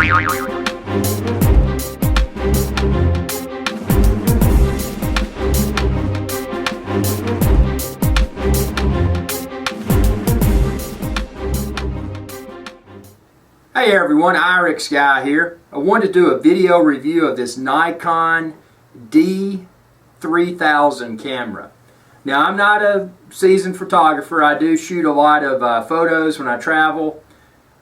Hey everyone, Irix Guy here. I wanted to do a video review of this Nikon D3000 camera. Now, I'm not a seasoned photographer. I do shoot a lot of photos when I travel.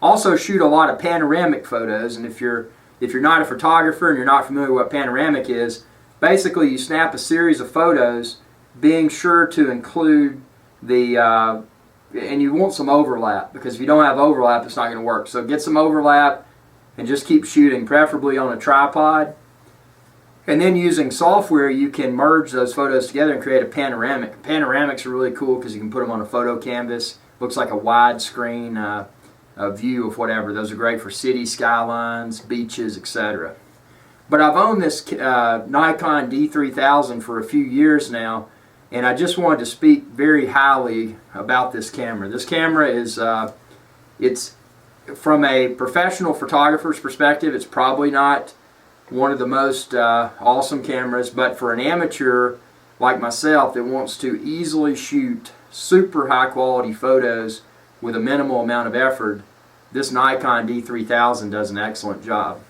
Also shoot a lot of panoramic photos, and if you're not a photographer and you're not familiar with what panoramic is, basically you snap a series of photos, being sure to include the and you want some overlap, because if you don't have overlap, it's not going to work. So get some overlap and just keep shooting, preferably on a tripod. And then using software, you can merge those photos together and create a panoramic. Panoramics are really cool because you can put them on a photo canvas. Looks like a widescreen view of whatever. Those are great for city skylines, beaches, etc. But I've owned this Nikon D3000 for a few years now, and I just wanted to speak very highly about this camera. This camera is, it's from a professional photographer's perspective, it's probably not one of the most awesome cameras, but for an amateur like myself that wants to easily shoot super high quality photos with a minimal amount of effort, this Nikon D3000 does an excellent job.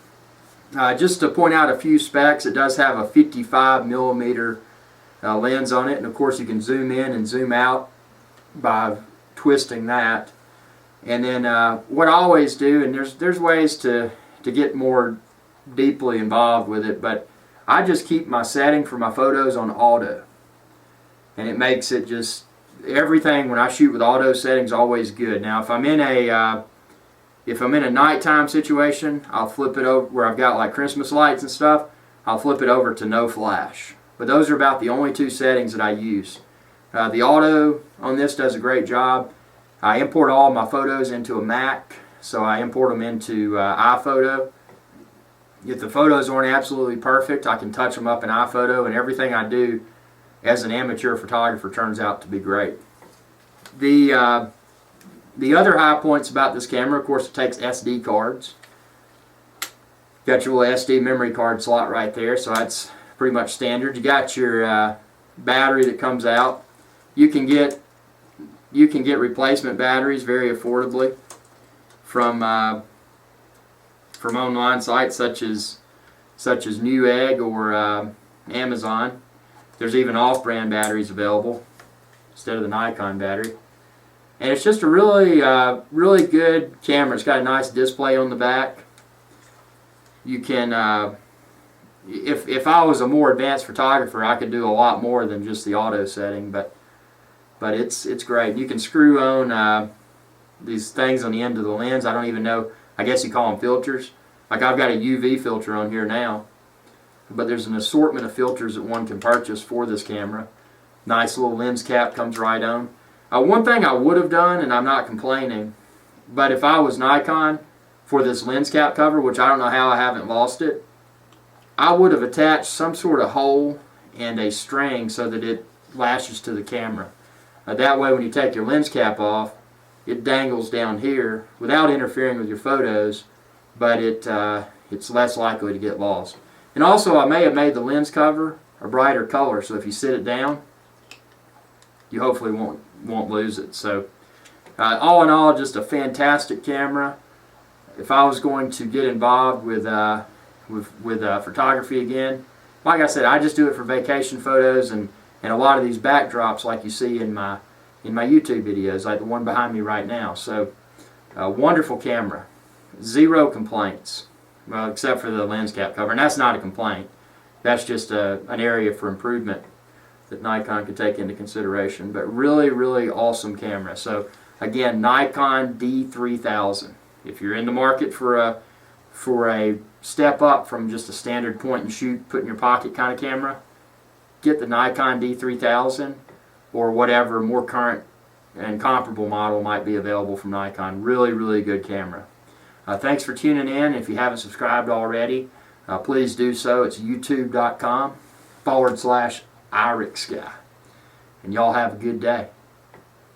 Just to point out a few specs, it does have a 55mm lens on it, and of course you can zoom in and zoom out by twisting that. And then what I always do, and there's ways to get more deeply involved with it, but I just keep my setting for my photos on auto, and it makes it just everything when I shoot with auto settings always good. Now if I'm in a nighttime situation, I'll flip it over where I've got like Christmas lights and stuff. I'll flip it over to no flash. But those are about the only two settings that I use. The auto on this does a great job. I import all my photos into a Mac, so I import them into iPhoto. If the photos aren't absolutely perfect, I can touch them up in iPhoto, and everything I do as an amateur photographer turns out to be great. The other high points about this camera, of course, it takes SD cards. Got your little SD memory card slot right there, so that's pretty much standard. You got your battery that comes out. You can get replacement batteries very affordably from online sites such as Newegg or Amazon. There's even off-brand batteries available instead of the Nikon battery. And it's just a really really good camera. It's got a nice display on the back. You can if I was a more advanced photographer, I could do a lot more than just the auto setting, but it's great. You can screw on these things on the end of the lens. I don't even know, I guess you call them filters. Like I've got a UV filter on here now, but there's an assortment of filters that one can purchase for this camera. Nice little lens cap comes right on. One thing I would have done, and I'm not complaining, but if I was Nikon for this lens cap cover, which I don't know how I haven't lost it, I would have attached some sort of hole and a string so that it lashes to the camera. That way when you take your lens cap off, it dangles down here without interfering with your photos, but it's less likely to get lost. And also I may have made the lens cover a brighter color, so if you sit it down, you hopefully won't lose it. So all in all, just a fantastic camera. If I was going to get involved with photography again, like I said, I just do it for vacation photos and a lot of these backdrops like you see in my YouTube videos, like the one behind me right now. So wonderful camera, zero complaints, well, except for the lens cap cover, and that's not a complaint. That's just an area for improvement that Nikon could take into consideration. But really, really awesome camera. So again, Nikon D3000. If you're in the market for a step up from just a standard point and shoot, put in your pocket kind of camera, get the Nikon D3000 or whatever more current and comparable model might be available from Nikon. Really, really good camera. Thanks for tuning in. If you haven't subscribed already, please do so. It's youtube.com/IrixGuy. And y'all have a good day.